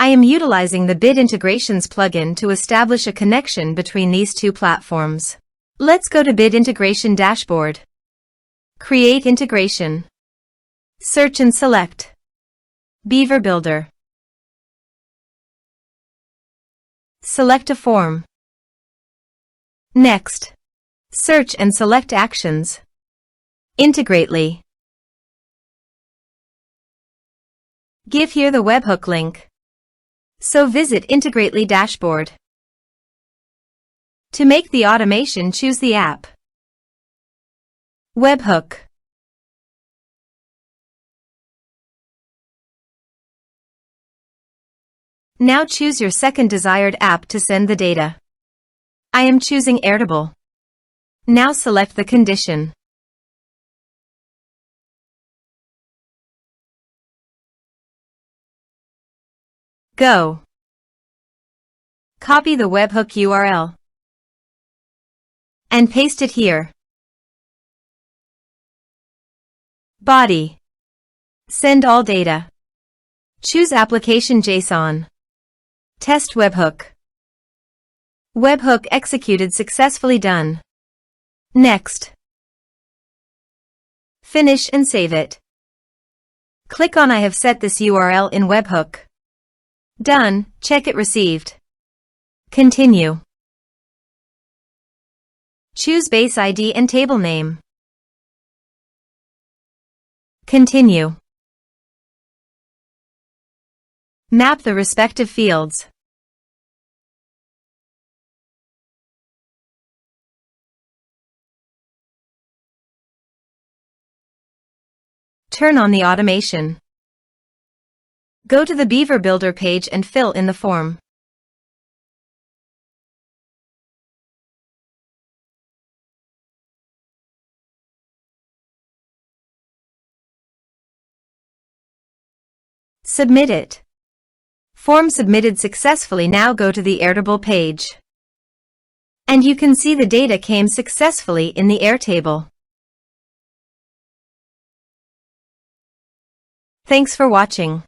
I am utilizing the Bit Integrations plugin to establish a connection between these two platforms. Let's go to Bit Integration Dashboard. Create integration. Search and select Beaver Builder. Select a form. Next, search and select Actions. Integrately. Give here the webhook link. So visit Integrately dashboard. To make the automation, choose the app. Webhook. Now choose your second desired app to send the data. I am choosing Airtable. Now select the condition. Go. Copy the webhook URL and paste it here. Body. Send all data. Choose Application JSON. Test webhook. Webhook executed successfully. Done. Next. Finish and save it. Click on I have set this URL in webhook. Done. Check it received. Continue. Choose base ID and table name. Continue. Map the respective fields. Turn on the automation. Go to the Beaver Builder page and fill in the form. Submit it. Form submitted successfully. Now go to the Airtable page. And you can see the data came successfully in the Airtable. Thanks for watching.